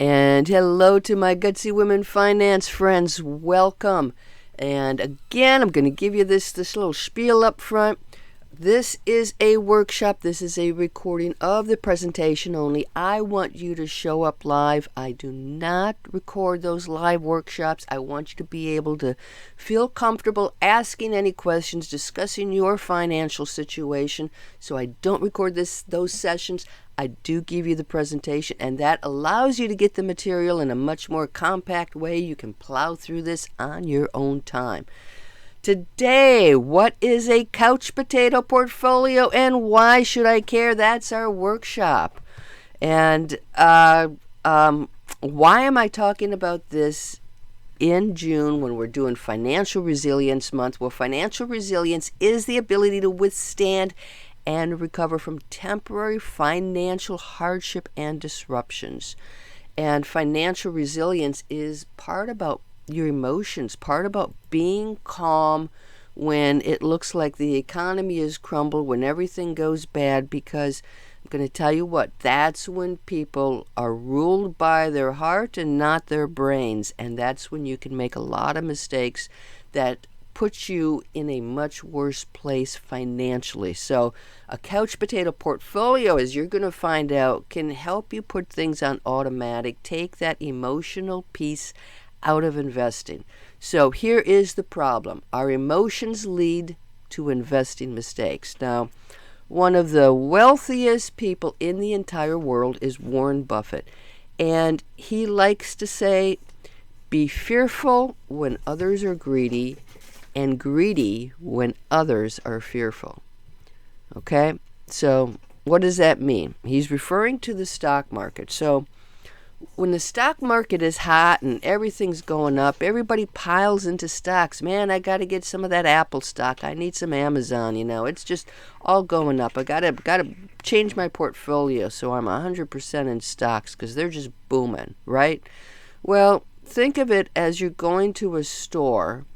And hello to my Gutsy Women Finance friends. Welcome. And again, I'm going to give you this little spiel up front. This is a workshop. This is a recording of the presentation only. I want you to show up live. I do not record those live workshops. I want you to be able to feel comfortable asking any questions, discussing your financial situation. So I don't record those sessions. I do give you the presentation, and that allows you to get the material in a much more compact way. You can plow through this on your own time. Today, what is a couch potato portfolio and why should I care? That's our workshop. And why am I talking about this in June when we're doing Financial Resilience Month? Well, financial resilience is the ability to withstand and recover from temporary financial hardship and disruptions. And financial resilience is part about your emotions, part about being calm when it looks like the economy is crumbled, when everything goes bad, because I'm going to tell you what, that's when people are ruled by their heart and not their brains, and that's when you can make a lot of mistakes that puts you in a much worse place financially. So a couch potato portfolio, as you're going to find out, can help you put things on automatic, take that emotional piece out of investing. So here is the problem. Our emotions lead to investing mistakes. Now, one of the wealthiest people in the entire world is Warren Buffett. And he likes to say, be fearful when others are greedy and greedy when others are fearful. Okay? So what does that mean? He's referring to the stock market. So when the stock market is hot and everything's going up, everybody piles into stocks. Man, I got to get some of that Apple stock. I need some Amazon, It's just all going up. I got to change my portfolio so I'm 100% in stocks because they're just booming, right? Well, think of it as you're going to a store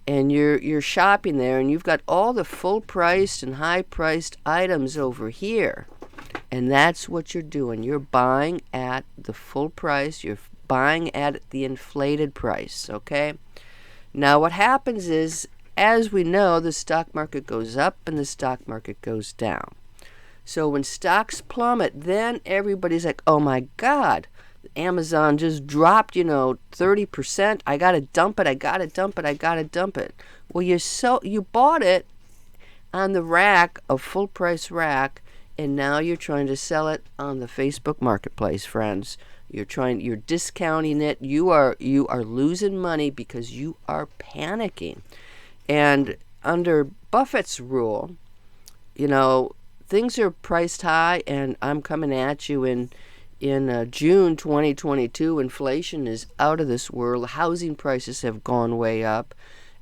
and you're shopping there and you've got all the full-priced and high-priced items over here. And that's what you're doing. You're buying at the full price. You're buying at the inflated price, okay? Now, what happens is, as we know, the stock market goes up and the stock market goes down. So when stocks plummet, then everybody's like, oh my God, Amazon just dropped, 30%. I got to dump it. Well, you bought it on the rack, a full price rack, and now you're trying to sell it on the Facebook marketplace, friends. You're discounting it. You are losing money because you are panicking. And under Buffett's rule, things are priced high, and I'm coming at you in June 2022. Inflation is out of this world. Housing prices have gone way up.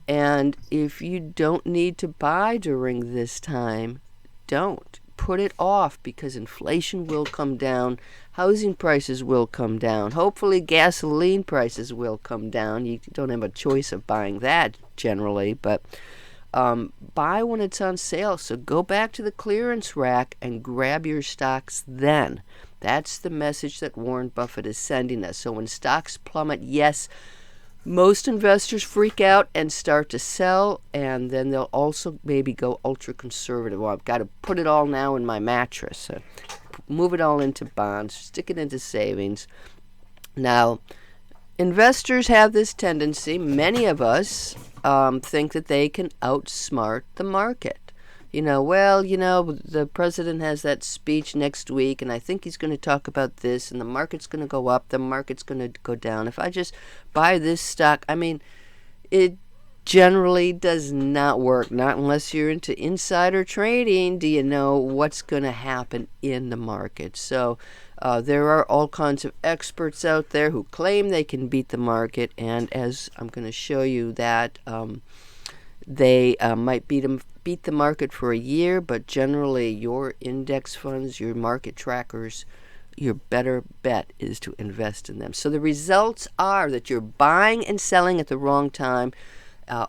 And if you don't need to buy during this time, don't. Put it off because inflation will come down, housing prices will come down, hopefully gasoline prices will come down. You don't have a choice of buying that generally, but buy when it's on sale. So go back to the clearance rack and grab your stocks then. That's the message that Warren Buffett is sending us. So when stocks plummet, yes, most investors freak out and start to sell, and then they'll also maybe go ultra conservative. Well, I've got to put it all now in my mattress. So move it all into bonds, stick it into savings. Now, investors have this tendency, many of us think that they can outsmart the market. The president has that speech next week, and I think he's going to talk about this, and the market's going to go up, the market's going to go down. If I just buy this stock, it generally does not work, not unless you're into insider trading. Do you know what's going to happen in the market? So there are all kinds of experts out there who claim they can beat the market, and as I'm going to show you that they might beat the market for a year, but generally your index funds, your market trackers, your better bet is to invest in them. So the results are that you're buying and selling at the wrong time.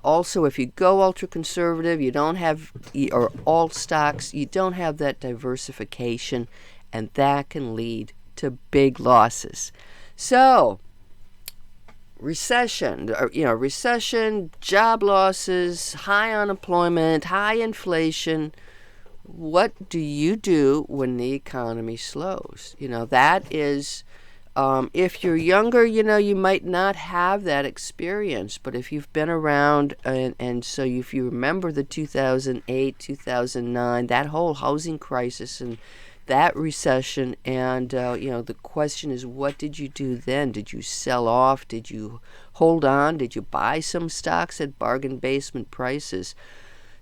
Also, if you go ultra conservative, you don't have, or alt stocks, you don't have that diversification, and that can lead to big losses. So, recession, job losses, high unemployment, high inflation. What do you do when the economy slows? That is, if you're younger, you might not have that experience. But if you've been around, and so if you remember the 2008, 2009, that whole housing crisis and that recession, and the question is, what did you do then? Did you sell off? Did you hold on? Did you buy some stocks at bargain basement prices?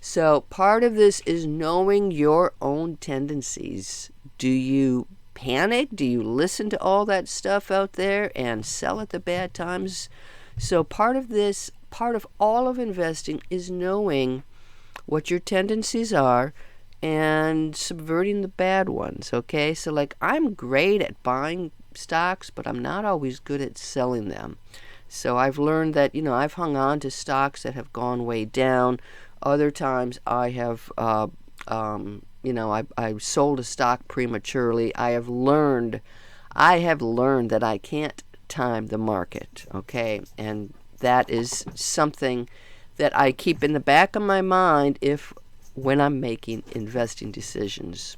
So part of this is knowing your own tendencies. Do you panic? Do you listen to all that stuff out there and sell at the bad times? So part of all of investing is knowing what your tendencies are and subverting the bad ones, okay? So like, I'm great at buying stocks, but I'm not always good at selling them. So I've learned that, I've hung on to stocks that have gone way down. Other times I have, I sold a stock prematurely. I have learned that I can't time the market, okay? And that is something that I keep in the back of my mind when I'm making investing decisions.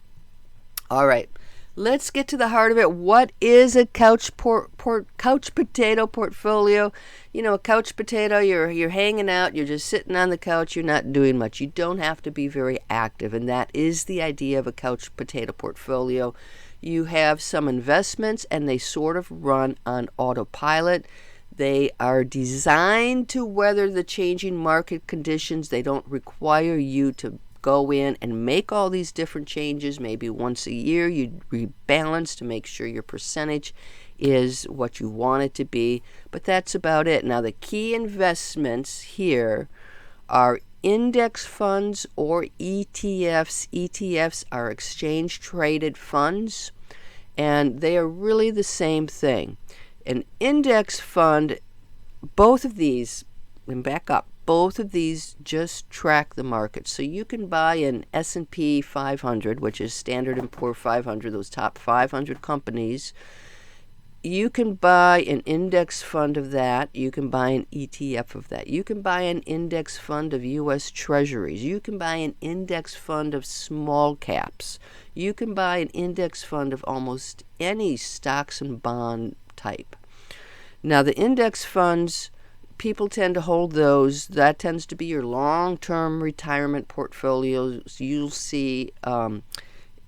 All right, let's get to the heart of it. What is a couch potato portfolio? A couch potato, you're hanging out, you're just sitting on the couch, you're not doing much. You don't have to be very active, and that is the idea of a couch potato portfolio. You have some investments, and they sort of run on autopilot. They are designed to weather the changing market conditions. They don't require you to go in and make all these different changes. Maybe once a year you rebalance to make sure your percentage is what you want it to be. But that's about it. Now, the key investments here are index funds or ETFs. ETFs are exchange traded funds, and they are really the same thing. An index fund, both of these, and back up, both of these just track the market. So you can buy an S&P 500, which is Standard & Poor's 500, those top 500 companies. You can buy an index fund of that. You can buy an ETF of that. You can buy an index fund of U.S. Treasuries. You can buy an index fund of small caps. You can buy an index fund of almost any stocks and bond type. Now, the index funds, people tend to hold those. That tends to be your long-term retirement portfolios. You'll see,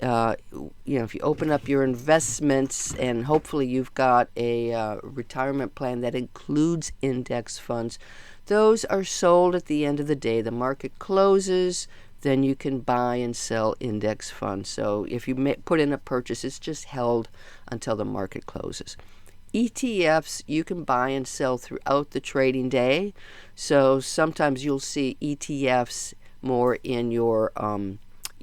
if you open up your investments, and hopefully you've got a retirement plan that includes index funds, those are sold at the end of the day. The market closes, then you can buy and sell index funds. So if you put in a purchase, it's just held until the market closes. ETFs, you can buy and sell throughout the trading day. So sometimes you'll see ETFs more in your,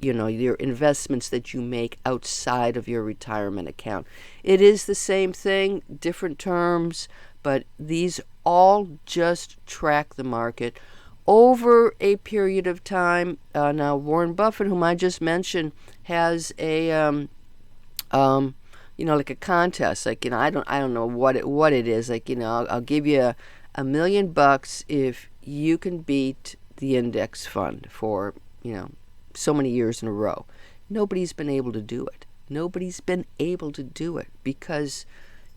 your investments that you make outside of your retirement account. It is the same thing, different terms, but these all just track the market over a period of time. Now, Warren Buffett, whom I just mentioned, has a like a contest. Like, I don't know what it is. Like, I'll give you $1 million if you can beat the index fund for, so many years in a row. Nobody's been able to do it. Nobody's been able to do it because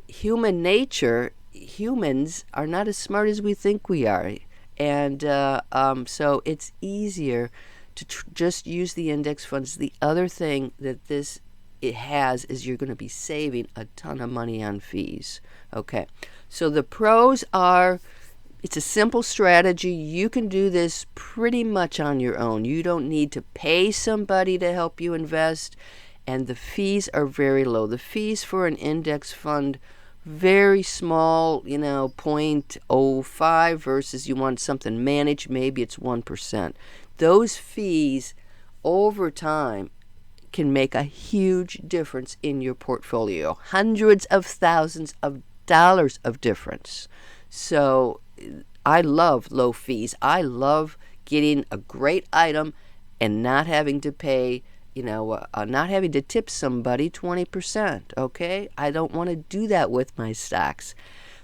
human nature, humans are not as smart as we think we are. And so it's easier to just use the index funds. The other thing that it has is you're going to be saving a ton of money on fees. Okay, so the pros are, it's a simple strategy. You can do this pretty much on your own. You don't need to pay somebody to help you invest, and the fees are very low. The fees for an index fund, very small, 0.05 versus you want something managed, maybe it's 1%. Those fees over time can make a huge difference in your portfolio. Hundreds of thousands of dollars of difference. So I love low fees. I love getting a great item and not having to pay not having to tip somebody 20%, okay? I don't want to do that with my stocks.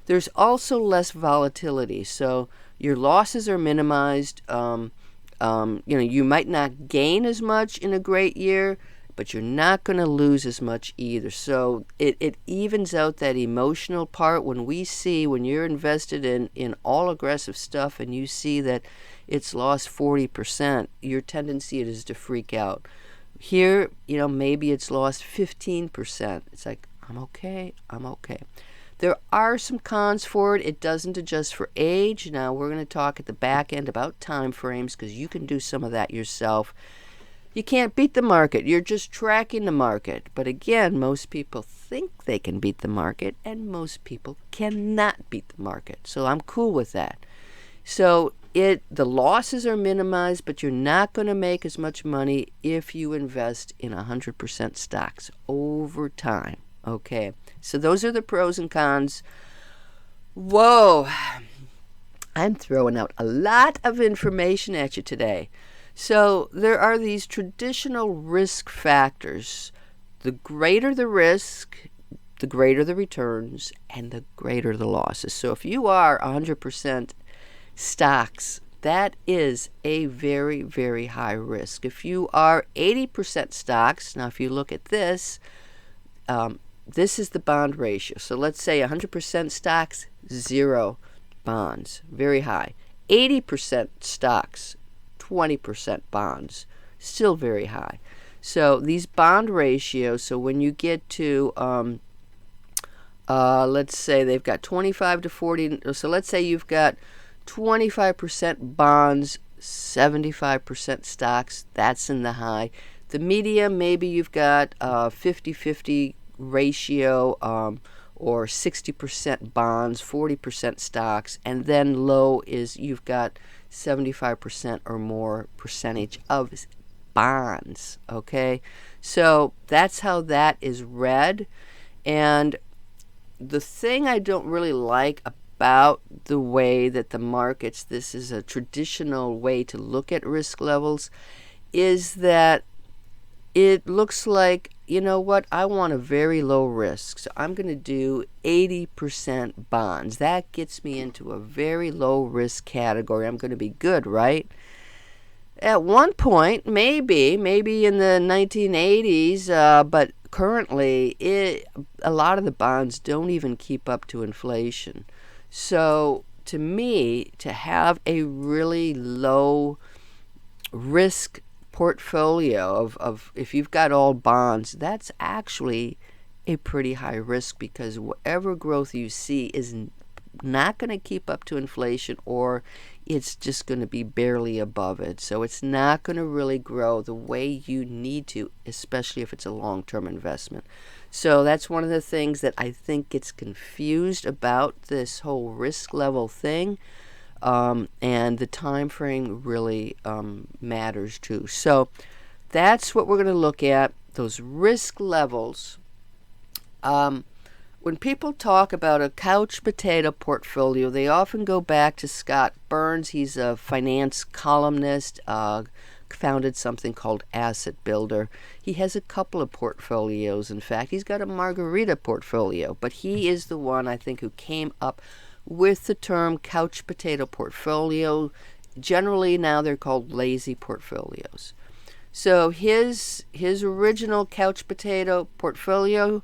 There's also less volatility, so your losses are minimized. You might not gain as much in a great year, but you're not going to lose as much either. So it evens out that emotional part. When you're invested in all aggressive stuff and you see that it's lost 40%, your tendency is to freak out. Here, maybe it's lost 15%. It's like, I'm okay. There are some cons for it. It doesn't adjust for age. Now, we're going to talk at the back end about time frames because you can do some of that yourself. You can't beat the market. You're just tracking the market. But again, most people think they can beat the market, and most people cannot beat the market. So I'm cool with that. So the losses are minimized, but you're not going to make as much money if you invest in 100% stocks over time. Okay, so those are the pros and cons. Whoa, I'm throwing out a lot of information at you today. So there are these traditional risk factors. The greater the risk, the greater the returns, and the greater the losses. So if you are 100% stocks, that is a very, very high risk. If you are 80% stocks, now if you look at this, this is the bond ratio. So let's say 100% stocks, 0 bonds, very high. 80% stocks, 20% bonds, still very high. So these bond ratios, so when you get to, let's say they've got 25 to 40, so let's say you've got 25% bonds, 75% stocks, that's in the high. The medium, maybe you've got 50-50 ratio, or 60% bonds, 40% stocks, and then low is you've got 75% or more percentage of bonds, okay? So that's how that is read. And the thing I don't really like about the way that the markets, this is a traditional way to look at risk levels, is that it looks like, I want a very low risk. So I'm going to do 80% bonds. That gets me into a very low risk category. I'm going to be good, right? At one point, maybe in the 1980s, but currently, a lot of the bonds don't even keep up to inflation. So to me, to have a really low risk portfolio of if you've got all bonds, that's actually a pretty high risk, because whatever growth you see is not going to keep up to inflation, or it's just going to be barely above it. So it's not going to really grow the way you need to, especially if it's a long-term investment. So that's one of the things that I think gets confused about this whole risk level thing. And the time frame really matters too. So that's what we're going to look at, those risk levels. When people talk about a couch potato portfolio, they often go back to Scott Burns. He's a finance columnist, founded something called Asset Builder. He has a couple of portfolios. In fact, he's got a margarita portfolio, but he is the one, I think, who came up with the term couch potato portfolio. Generally now they're called lazy portfolios. So his original couch potato portfolio,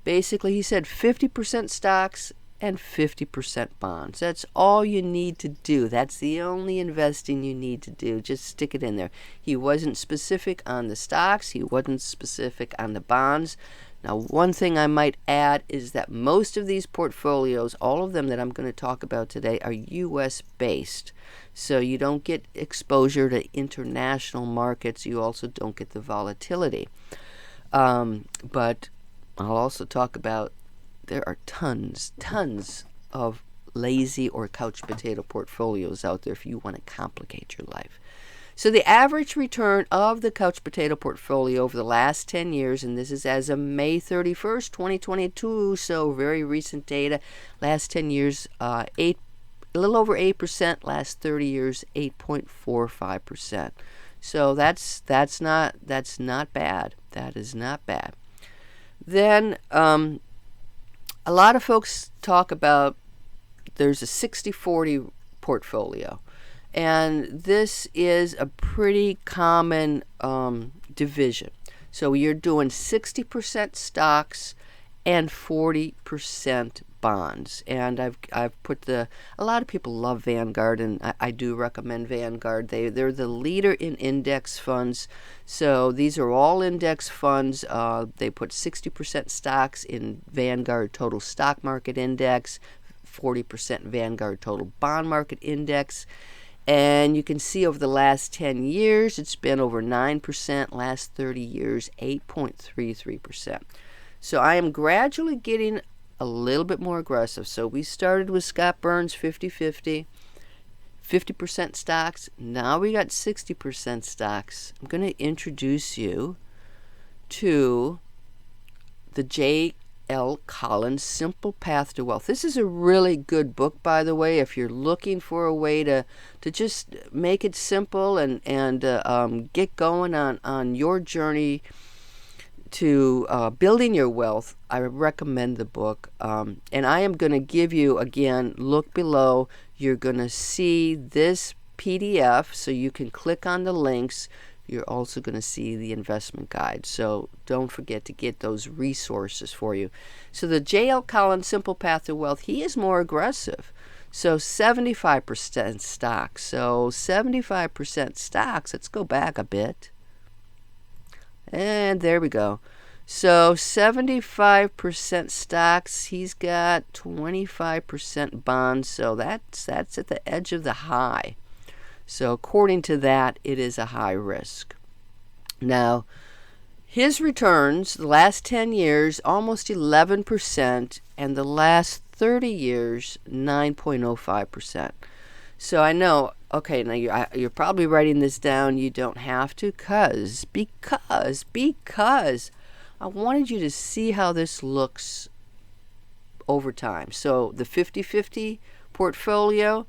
basically he said 50% stocks and 50% bonds. That's all you need to do. That's the only investing you need to do. Just stick it in there. He wasn't specific on the stocks. He wasn't specific on the bonds. Now, one thing I might add is that most of these portfolios, all of them that I'm going to talk about today, are U.S. based. So you don't get exposure to international markets. You also don't get the volatility. But I'll also talk about there are tons of lazy or couch potato portfolios out there if you want to complicate your life. So the average return of the couch potato portfolio over the last 10 years, and this is as of May 31st, 2022, so very recent data, last 10 years, a little over 8%, last 30 years, 8.45%. So that's not bad. That is not bad. Then a lot of folks talk about there's a 60-40 portfolio. And this is a pretty common division. So you're doing 60% stocks and 40% bonds. And I've put a lot of people love Vanguard, and I do recommend Vanguard. They're the leader in index funds. So these are all index funds. They put 60% stocks in Vanguard Total Stock Market Index, 40% Vanguard Total Bond Market Index. And you can see over the last 10 years, it's been over 9%. Last 30 years, 8.33%. So I am gradually getting a little bit more aggressive. So we started with Scott Burns 50-50, 50% stocks. Now we got 60% stocks. I'm going to introduce you to the J.L. Collins Simple Path to Wealth. This is a really good book, by the way, if you're looking for a way to just make it simple and get going on your journey to building your wealth. I recommend the book. And I am going to give you, again, look below. You're going to see this PDF, so you can click on the links. You're also going to see the investment guide. So don't forget to get those resources for you. So the J.L. Collins Simple Path to Wealth, he is more aggressive. So 75% stocks. So 75% stocks. Let's go back a bit. And there we go. So 75% stocks. He's got 25% bonds. So that's at the edge of the high. So according to that, it is a high risk. Now, his returns, the last 10 years, almost 11%, and the last 30 years, 9.05%. So I know, okay, now you're probably writing this down. You don't have to, because I wanted you to see how this looks over time. So the 50-50 portfolio,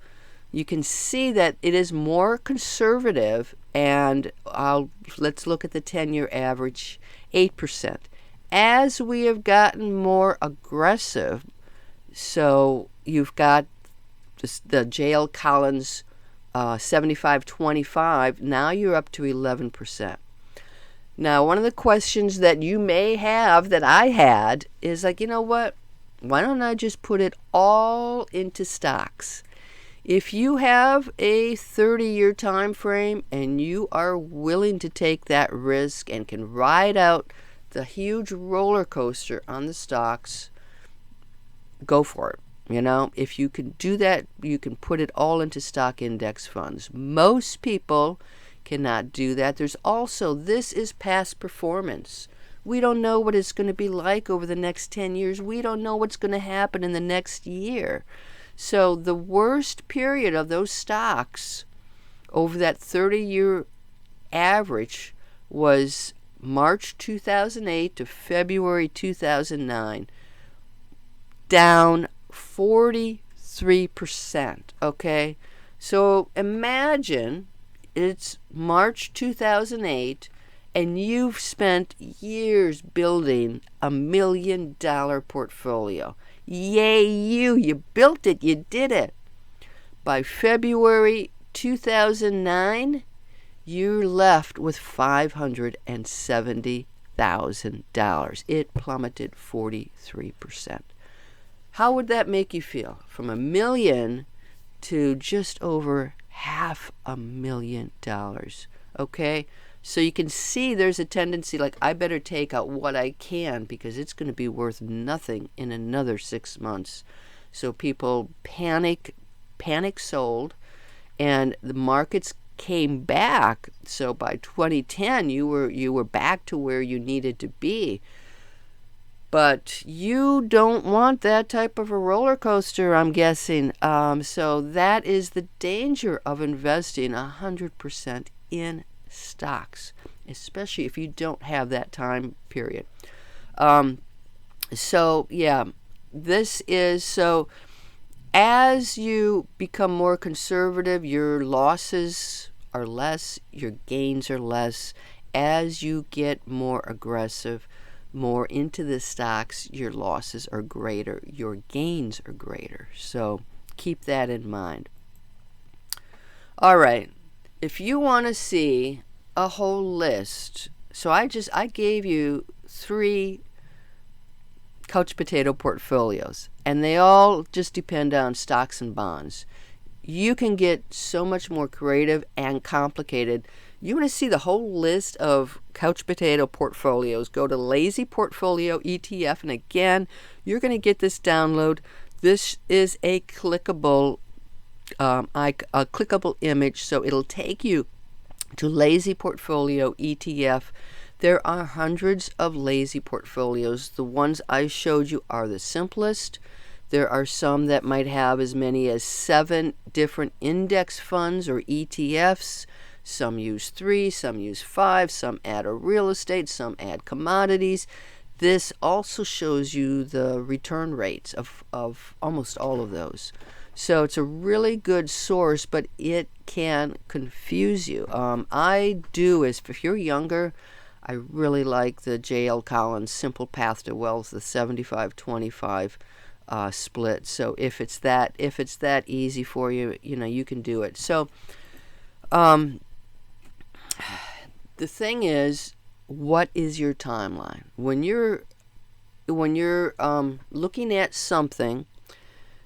you can see that it is more conservative, and let's look at the 10-year average, 8%. As we have gotten more aggressive, so you've got the J.L. Collins 75-25, now you're up to 11%. Now, one of the questions that you may have, that I had, is like, you know what? Why don't I just put it all into stocks? If you have a 30-year time frame and you are willing to take that risk and can ride out the huge roller coaster on the stocks, go for it. You know, if you can do that, you can put it all into stock index funds. Most people cannot do that. There's also, this is past performance. We don't know what it's going to be like over the next 10 years. We don't know what's going to happen in the next year. So the worst period of those stocks over that 30-year average was March 2008 to February 2009, down 43%, okay? So imagine it's March 2008 and you've spent years building $1 million portfolio. Yay, you built it, you did it. By February 2009, you're left with $570,000. It plummeted 43%. How would that make you feel? From $1 million to just over $500,000. Okay? So you can see there's a tendency, like, I better take out what I can because it's going to be worth nothing in another 6 months. So people panic sold, and the markets came back. So by 2010, you were back to where you needed to be. But you don't want that type of a roller coaster, I'm guessing. So that is the danger of investing 100% in stocks, especially if you don't have that time period. So yeah, this is, so as you become more conservative, your losses are less, your gains are less. As you get more aggressive, more into the stocks, your losses are greater, your gains are greater. So keep that in mind. All right, if you want to see a whole list, so I gave you 3 couch potato portfolios, and they all just depend on stocks and bonds. You can get so much more creative and complicated. You want to see the whole list of couch potato portfolios, go to Lazy Portfolio ETF, and again, you're going to get this download. This is a clickable image, so it'll take you to Lazy Portfolio ETF. There are hundreds of lazy portfolios. The ones I showed you are the simplest. There are some that might have as many as 7 different index funds or ETFs. Some use 3, some use 5, some add a real estate, some add commodities. This also shows you the return rates of almost all of those. So it's a really good source, but it can confuse you. If you're younger, I really like the J.L. Collins Simple Path to Wealth, the 75-25 split. So if it's that easy for you, you can do it. So the thing is, what is your timeline? When you're looking at something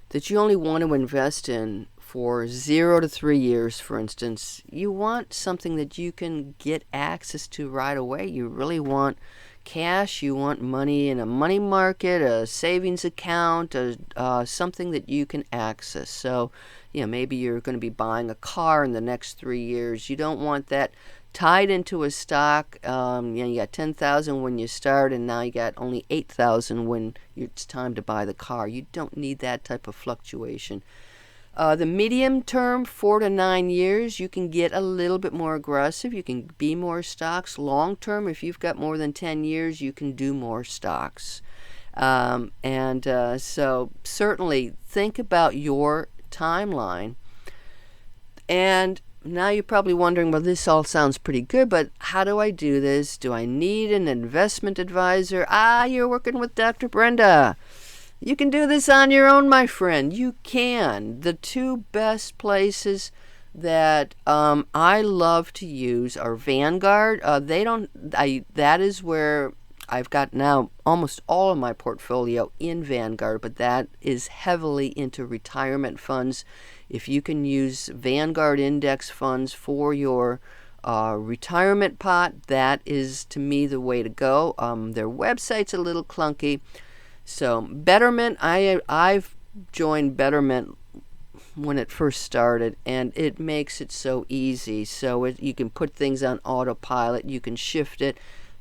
that you only want to invest in for 0 to 3 years, for instance, you want something that you can get access to right away. You really want cash. You want money in a money market, a savings account, something that you can access. So, maybe you're going to be buying a car in the next 3 years. You don't want that tied into a stock. You got 10,000 when you start, and now you got only 8,000 when it's time to buy the car. You don't need that type of fluctuation. The medium term, 4 to 9 years, you can get a little bit more aggressive. You can be more stocks. Long term, if you've got more than 10 years, you can do more stocks. So certainly think about your timeline. And now you're probably wondering, well, this all sounds pretty good, but how do I do this? Do I need an investment advisor? You're working with Dr. Brenda. You can do this on your own, my friend. You can. The 2 best places that I love to use are Vanguard. That is where I've got now almost all of my portfolio in Vanguard, but that is heavily into retirement funds. If you can use Vanguard index funds for your retirement pot, that is, to me, the way to go. Their website's a little clunky. So Betterment, I've joined Betterment when it first started, and it makes it so easy. So you can put things on autopilot. You can shift it,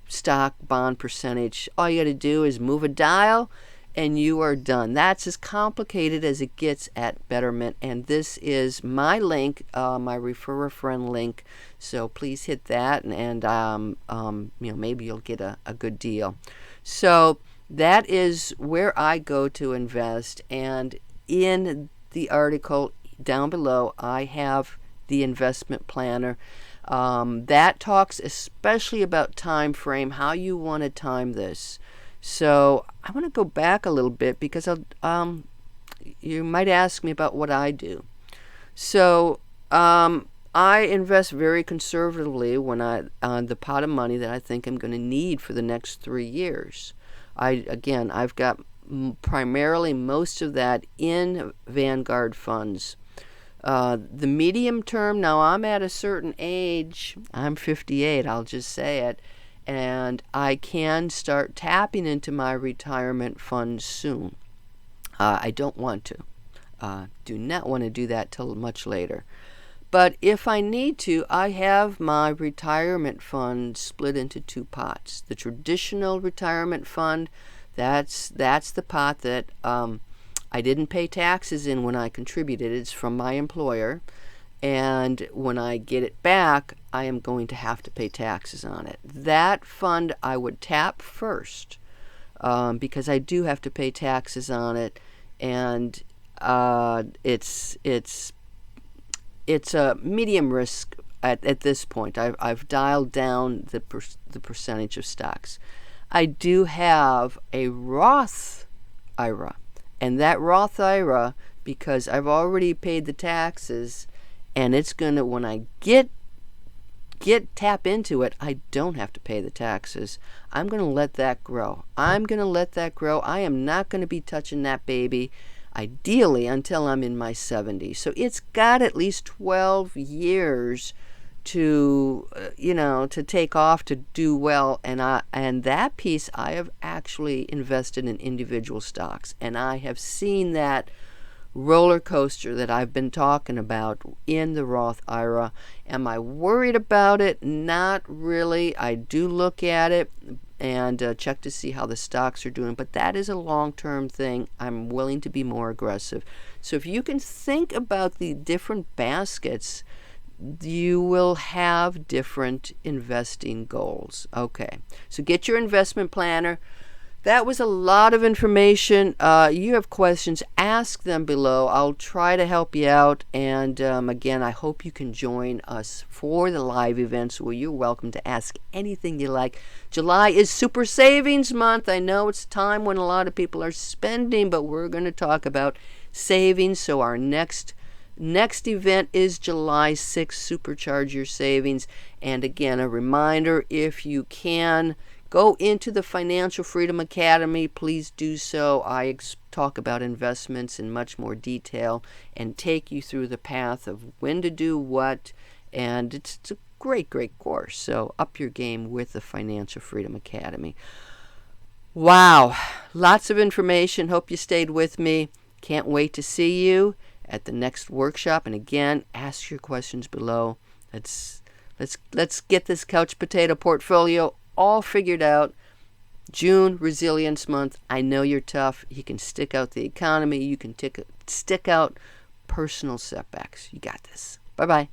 stock, bond percentage. All you got to do is move a dial, and you are done. That's as complicated as it gets at Betterment. And this is my link, my refer a friend link. So please hit that, and maybe you'll get a good deal. So that is where I go to invest, and in the article down below, I have the investment planner. That talks especially about time frame, how you want to time this. So I want to go back a little bit because you might ask me about what I do. So I invest very conservatively on the pot of money that I think I'm going to need for the next 3 years. I've got primarily most of that in Vanguard funds. The medium term, now I'm at a certain age, I'm 58, I'll just say it, and I can start tapping into my retirement funds soon. I don't want to. Do not want to do that till much later. But if I need to, I have my retirement fund split into 2 pots. The traditional retirement fund, that's the pot that I didn't pay taxes in when I contributed. It's from my employer. And when I get it back, I am going to have to pay taxes on it. That fund I would tap first because I do have to pay taxes on it. And it's a medium risk at this point. I've dialed down the percentage of stocks. I do have a Roth IRA, and that Roth IRA, because I've already paid the taxes, and it's gonna, when I tap into it, I don't have to pay the taxes. I'm going to let that grow. I am not going to be touching that baby, ideally, until I'm in my 70s. So it's got at least 12 years to, to take off, to do well. And that piece, I have actually invested in individual stocks. And I have seen that roller coaster that I've been talking about in the Roth IRA. Am I worried about it? Not really. I do look at it and check to see how the stocks are doing, but that is a long-term thing. I'm willing to be more aggressive. So if you can think about the different baskets, you will have different investing goals. Okay, so get your investment planner. That was a lot of information. You have questions, ask them below. I'll try to help you out. And again, I hope you can join us for the live events where you're welcome to ask anything you like. July is Super Savings Month. I know it's a time when a lot of people are spending, but we're going to talk about savings. So our next event is July 6th, Supercharge Your Savings. And again, a reminder, if you can go into the Financial Freedom Academy, please do so. I talk about investments in much more detail and take you through the path of when to do what. And it's a great, great course. So up your game with the Financial Freedom Academy. Wow, lots of information. Hope you stayed with me. Can't wait to see you at the next workshop. And again, ask your questions below. Let's get this couch potato portfolio all figured out. June, Resilience Month. I know you're tough. You can stick out the economy. You can stick out personal setbacks. You got this. Bye-bye.